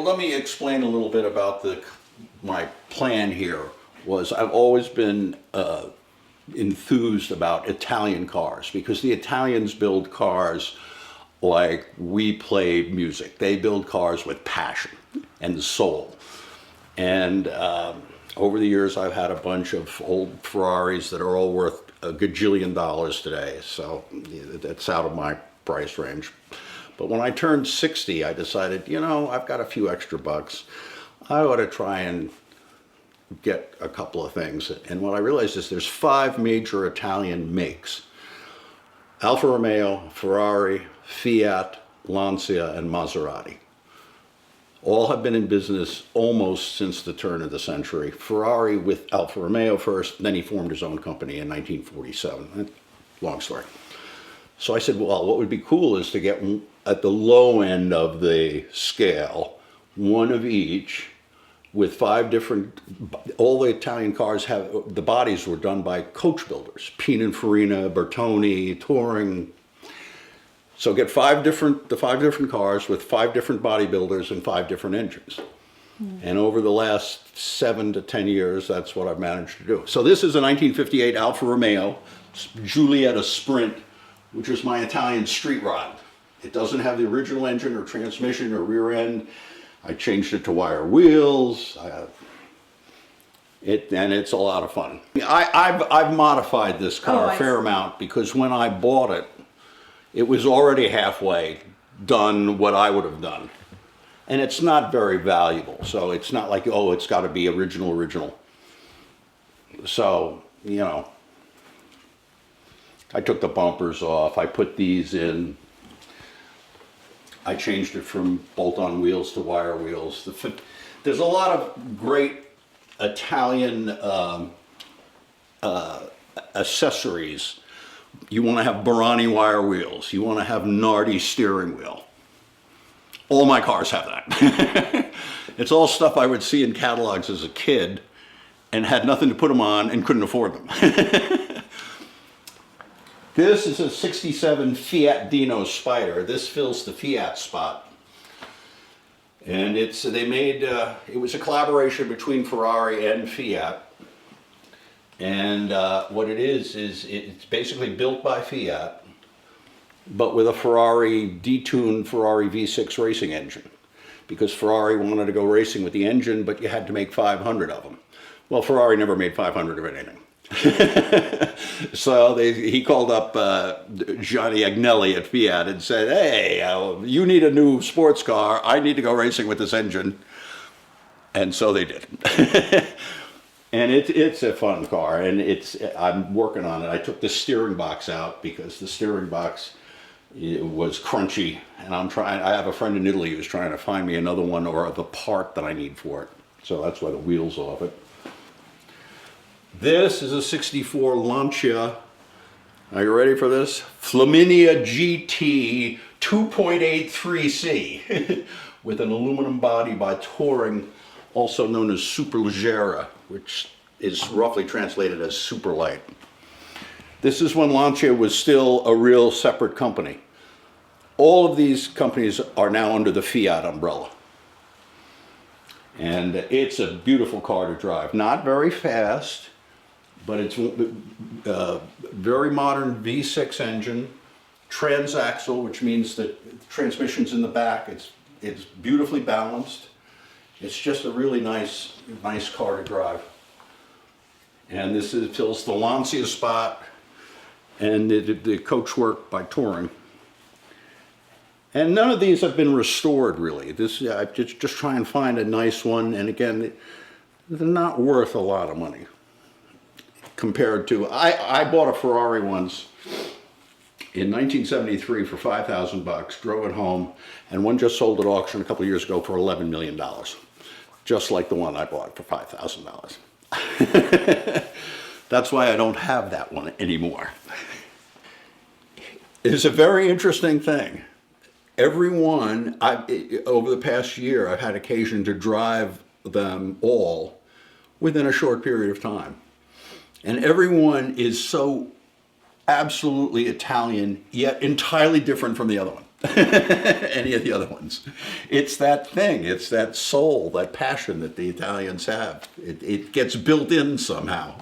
Let me explain a little bit about my plan here. I've always been enthused about Italian cars because the Italians build cars like we play music. They build cars with passion and soul. And over the years, I've had a bunch of old Ferraris that are all worth a gajillion dollars today. So that's out of my price range. But when I turned 60, I decided, I've got a few extra bucks. I ought to try and get a couple of things. And what I realized is there's 5 major Italian makes: Alfa Romeo, Ferrari, Fiat, Lancia, and Maserati. All have been in business almost since the turn of the century. Ferrari with Alfa Romeo first, then he formed his own company in 1947. Long story. So I said, well, what would be cool is to get at the low end of the scale, one of each, with 5 different, all the Italian cars the bodies were done by coach builders, Pininfarina, Bertoni, Touring. So get 5 different cars with 5 different bodybuilders and 5 different engines. And over the last 7 to 10 years, that's what I've managed to do. So this is a 1958 Alfa Romeo Giulietta Sprint, which is my Italian street rod. It doesn't have the original engine or transmission or rear end. I changed it to wire wheels. And it's a lot of fun. I've modified this car a fair amount because when I bought it, it was already halfway done what I would have done. And it's not very valuable. So it's not like, oh, it's got to be original. So, I took the bumpers off. I put these in. I changed it from bolt-on wheels to wire wheels. There's a lot of great Italian accessories. You want to have Barani wire wheels. You want to have Nardi steering wheel. All my cars have that. It's all stuff I would see in catalogs as a kid and had nothing to put them on and couldn't afford them. This is a 67 Fiat Dino Spider. This fills the Fiat spot. And it was a collaboration between Ferrari and Fiat. And what it is it's basically built by Fiat, but with a detuned Ferrari V6 racing engine. Because Ferrari wanted to go racing with the engine, but you had to make 500 of them. Well, Ferrari never made 500 of anything. So he called up Gianni Agnelli at Fiat and said, hey, you need a new sports car. I need to go racing with this engine. And so they did. And it's a fun car, and I'm working on it. I took the steering box out because the steering box was crunchy, and I have a friend in Italy who's trying to find me another one or the part that I need for it. So that's why the wheel's off it. This is a 64 Lancia. Are you ready for this? Flaminia GT 2.83C with an aluminum body by Touring, also known as Superleggera, which is roughly translated as super light. This is when Lancia was still a real separate company. All of these companies are now under the Fiat umbrella. And it's a beautiful car to drive. Not very fast, but it's a very modern V6 engine, transaxle, which means that the transmission's in the back. It's beautifully balanced. It's just a really nice car to drive. And this fills the Lancia spot and the coach work by Touring. And none of these have been restored, really. I just try and find a nice one. And again, they're not worth a lot of money compared to, I bought a Ferrari once in 1973 for $5,000, drove it home, and one just sold at auction a couple of years ago for $11 million. Just like the one I bought for $5,000. That's why I don't have that one anymore. It's a very interesting thing. Everyone, over the past year, I've had occasion to drive them all within a short period of time. And everyone is so absolutely Italian, yet entirely different from the other one. any of the other ones. It's that thing, it's that soul, that passion that the Italians have. It gets built in somehow.